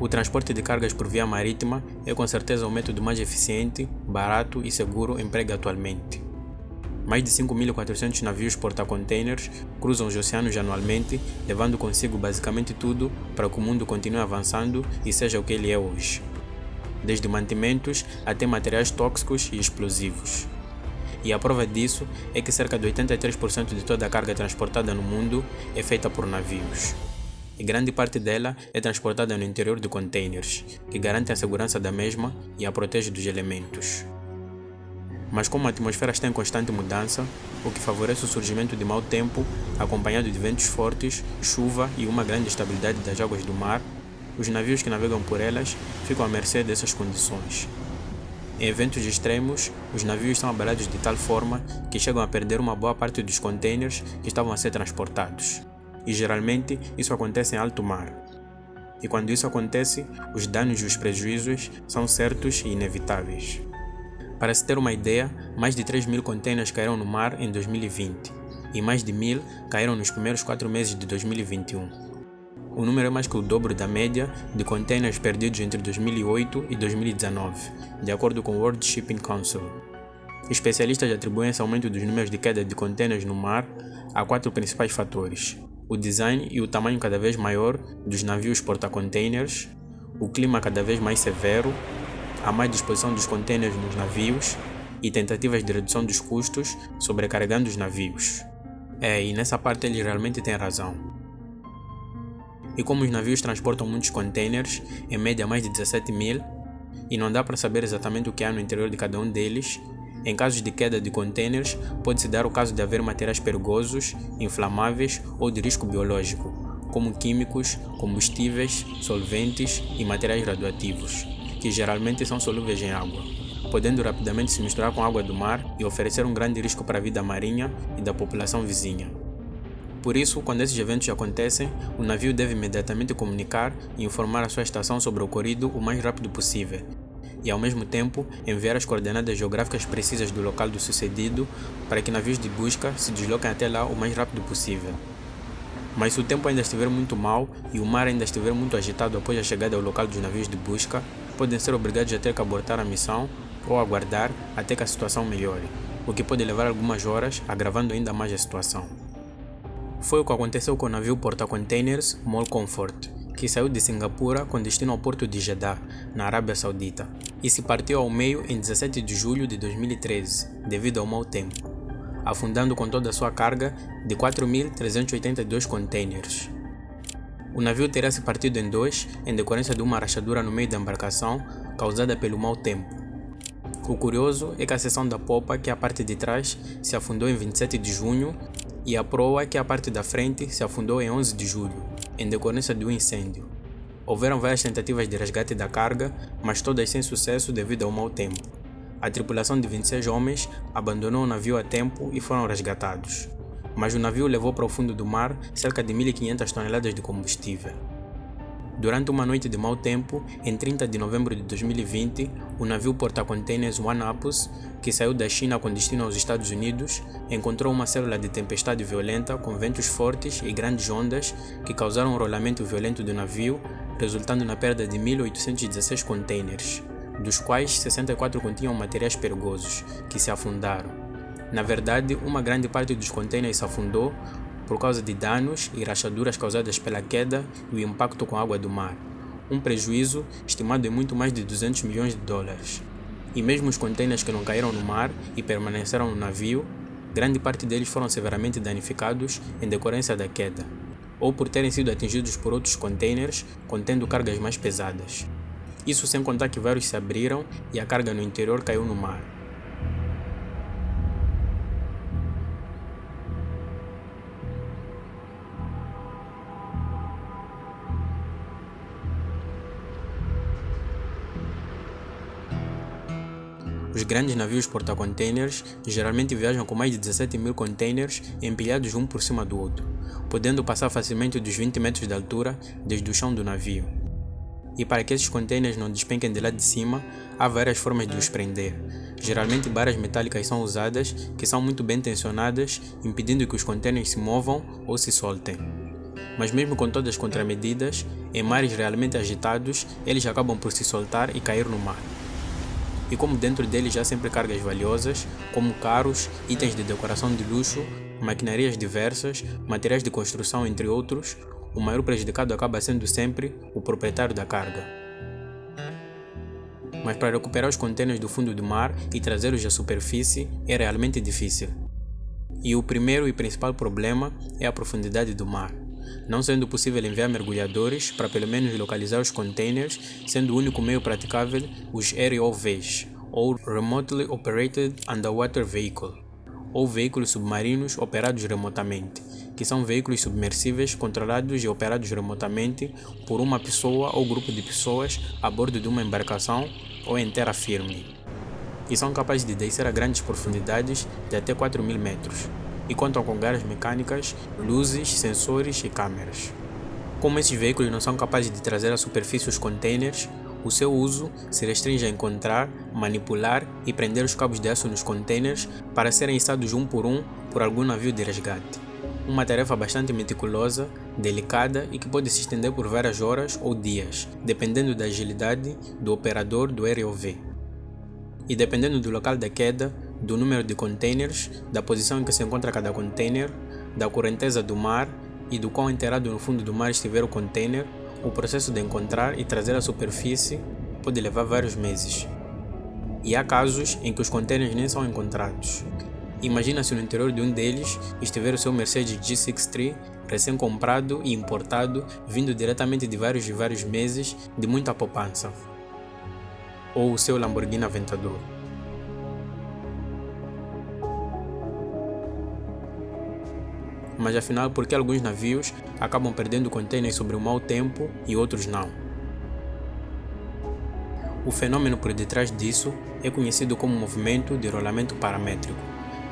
O transporte de cargas por via marítima é com certeza o método mais eficiente, barato e seguro emprego atualmente. Mais de 5.400 navios porta-containers cruzam os oceanos anualmente, levando consigo basicamente tudo para que o mundo continue avançando e seja o que ele é hoje. Desde mantimentos até materiais tóxicos e explosivos. E a prova disso é que cerca de 83% de toda a carga transportada no mundo é feita por navios. E grande parte dela é transportada no interior de containers, que garantem a segurança da mesma e a protege dos elementos. Mas como a atmosfera está em constante mudança, o que favorece o surgimento de mau tempo, acompanhado de ventos fortes, chuva e uma grande instabilidade das águas do mar, os navios que navegam por elas ficam à mercê dessas condições. Em eventos extremos, os navios são abalados de tal forma que chegam a perder uma boa parte dos containers que estavam a ser transportados. E geralmente isso acontece em alto mar. E quando isso acontece, os danos e os prejuízos são certos e inevitáveis. Para se ter uma ideia, mais de 3.000 containers caíram no mar em 2020 e mais de 1.000 caíram nos primeiros 4 meses de 2021. O número é mais que o dobro da média de containers perdidos entre 2008 e 2019, de acordo com o World Shipping Council. Especialistas atribuem esse aumento dos números de queda de containers no mar a 4 principais fatores: o design e o tamanho cada vez maior dos navios porta-containers, o clima cada vez mais severo, a má disposição dos containers nos navios e tentativas de redução dos custos, sobrecarregando os navios. E nessa parte eles realmente têm razão. E como os navios transportam muitos containers, em média mais de 17.000, e não dá para saber exatamente o que há no interior de cada um deles, em casos de queda de containers, pode-se dar o caso de haver materiais perigosos, inflamáveis ou de risco biológico, como químicos, combustíveis, solventes e materiais radioativos, que geralmente são solúveis em água, podendo rapidamente se misturar com a água do mar e oferecer um grande risco para a vida marinha e da população vizinha. Por isso, quando esses eventos acontecem, o navio deve imediatamente comunicar e informar a sua estação sobre o ocorrido o mais rápido possível, e ao mesmo tempo enviar as coordenadas geográficas precisas do local do sucedido para que navios de busca se desloquem até lá o mais rápido possível. Mas se o tempo ainda estiver muito mau e o mar ainda estiver muito agitado após a chegada ao local dos navios de busca, podem ser obrigados a ter que abortar a missão ou aguardar até que a situação melhore, o que pode levar algumas horas, agravando ainda mais a situação. Foi o que aconteceu com o navio porta-containers MOL Comfort, que saiu de Singapura com destino ao porto de Jeddah, na Arábia Saudita, e se partiu ao meio em 17 de julho de 2013, devido ao mau tempo, afundando com toda a sua carga de 4.382 containers. O navio teria se partido em dois em decorrência de uma rachadura no meio da embarcação causada pelo mau tempo. O curioso é que a seção da popa, que é a parte de trás, se afundou em 27 de junho e a proa, que é a parte da frente, se afundou em 11 de julho, em decorrência de um incêndio. Houveram várias tentativas de resgate da carga, mas todas sem sucesso devido ao mau tempo. A tripulação de 26 homens abandonou o navio a tempo e foram resgatados. Mas o navio levou para o fundo do mar cerca de 1.500 toneladas de combustível. Durante uma noite de mau tempo, em 30 de novembro de 2020, o navio porta-containers One Apus, que saiu da China com destino aos Estados Unidos, encontrou uma célula de tempestade violenta com ventos fortes e grandes ondas que causaram um rolamento violento do navio, resultando na perda de 1.816 containers, dos quais 64 continham materiais perigosos, que se afundaram. Na verdade, uma grande parte dos containers se afundou por causa de danos e rachaduras causadas pela queda e o impacto com a água do mar, um prejuízo estimado em muito mais de 200 milhões de dólares. E mesmo os containers que não caíram no mar e permaneceram no navio, grande parte deles foram severamente danificados em decorrência da queda, ou por terem sido atingidos por outros containers contendo cargas mais pesadas. Isso sem contar que vários se abriram e a carga no interior caiu no mar. Os grandes navios porta-containers geralmente viajam com mais de 17.000 containers empilhados um por cima do outro, podendo passar facilmente dos 20 metros de altura desde o chão do navio. E para que esses containers não despenquem de lá de cima, há várias formas de os prender. Geralmente barras metálicas são usadas, que são muito bem tensionadas, impedindo que os containers se movam ou se soltem. Mas mesmo com todas as contramedidas, em mares realmente agitados, eles acabam por se soltar e cair no mar. E como dentro deles há sempre cargas valiosas, como carros, itens de decoração de luxo, maquinarias diversas, materiais de construção, entre outros, o maior prejudicado acaba sendo sempre o proprietário da carga. Mas para recuperar os contêineres do fundo do mar e trazê-los à superfície é realmente difícil. E o primeiro e principal problema é a profundidade do mar, não sendo possível enviar mergulhadores para pelo menos localizar os containers, sendo o único meio praticável os ROVs, ou Remotely Operated Underwater Vehicle, ou veículos submarinos operados remotamente, que são veículos submersíveis controlados e operados remotamente por uma pessoa ou grupo de pessoas a bordo de uma embarcação ou em terra firme, e são capazes de descer a grandes profundidades de até 4.000 metros, e contam com garras mecânicas, luzes, sensores e câmeras. Como esses veículos não são capazes de trazer à superfície os containers, o seu uso se restringe a encontrar, manipular e prender os cabos de aço nos containers para serem içados um por algum navio de resgate. Uma tarefa bastante meticulosa, delicada e que pode se estender por várias horas ou dias, dependendo da agilidade do operador do ROV. E dependendo do local da queda, do número de containers, da posição em que se encontra cada container, da correnteza do mar e do quão enterrado no fundo do mar estiver o container, o processo de encontrar e trazer à superfície pode levar vários meses. E há casos em que os containers nem são encontrados. Imagina se no interior de um deles estiver o seu Mercedes G63 recém-comprado e importado, vindo diretamente de vários meses de muita poupança. Ou o seu Lamborghini Aventador. Mas afinal, por que alguns navios acabam perdendo containers sobre um mau tempo e outros não? O fenômeno por detrás disso é conhecido como movimento de rolamento paramétrico,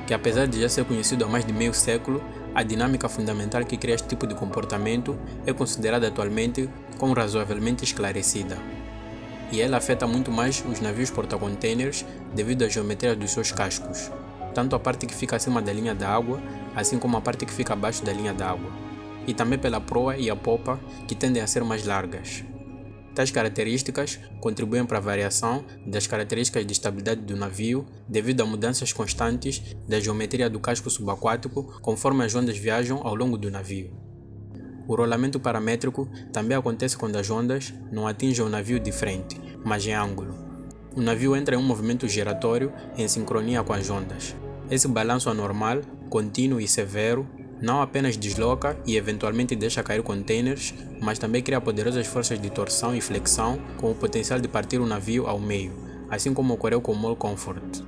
que apesar de já ser conhecido há mais de meio século, a dinâmica fundamental que cria este tipo de comportamento é considerada atualmente como razoavelmente esclarecida. E ela afeta muito mais os navios porta-containers devido à geometria dos seus cascos, tanto a parte que fica acima da linha da água, assim como a parte que fica abaixo da linha da água, e também pela proa e a popa, que tendem a ser mais largas. Tais características contribuem para a variação das características de estabilidade do navio devido a mudanças constantes da geometria do casco subaquático conforme as ondas viajam ao longo do navio. O rolamento paramétrico também acontece quando as ondas não atingem o navio de frente, mas em ângulo. O navio entra em um movimento giratório em sincronia com as ondas. Esse balanço anormal, contínuo e severo, não apenas desloca e eventualmente deixa cair containers, mas também cria poderosas forças de torção e flexão com o potencial de partir o navio ao meio, assim como ocorreu com o Mole Comfort.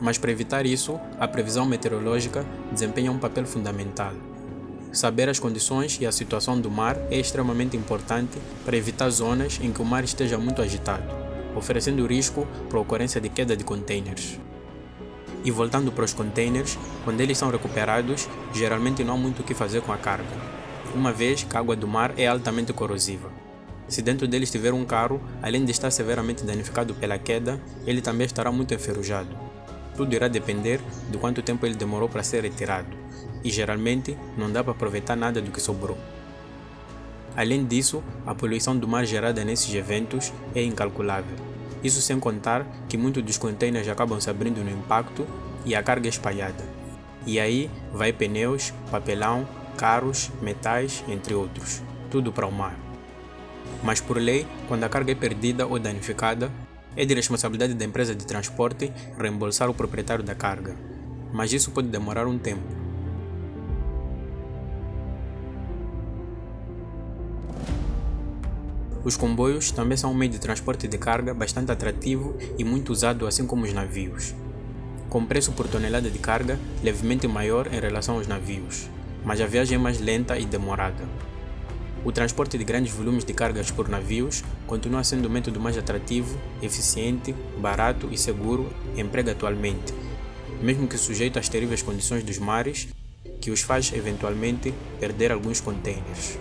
Mas para evitar isso, a previsão meteorológica desempenha um papel fundamental. Saber as condições e a situação do mar é extremamente importante para evitar zonas em que o mar esteja muito agitado, oferecendo risco para a ocorrência de queda de containers. E voltando para os containers, quando eles são recuperados, geralmente não há muito o que fazer com a carga, uma vez que a água do mar é altamente corrosiva. Se dentro dele estiver um carro, além de estar severamente danificado pela queda, ele também estará muito enferrujado. Tudo irá depender de quanto tempo ele demorou para ser retirado, e geralmente não dá para aproveitar nada do que sobrou. Além disso, a poluição do mar gerada nesses eventos é incalculável. Isso sem contar que muitos dos containers acabam se abrindo no impacto e a carga é espalhada. E aí vai pneus, papelão, carros, metais, entre outros. Tudo para o mar. Mas por lei, quando a carga é perdida ou danificada, é de responsabilidade da empresa de transporte reembolsar o proprietário da carga. Mas isso pode demorar um tempo. Os comboios também são um meio de transporte de carga bastante atrativo e muito usado, assim como os navios, com preço por tonelada de carga levemente maior em relação aos navios, mas a viagem é mais lenta e demorada. O transporte de grandes volumes de cargas por navios continua sendo o método mais atrativo, eficiente, barato e seguro emprego atualmente, mesmo que sujeito às terríveis condições dos mares, que os faz eventualmente perder alguns containers.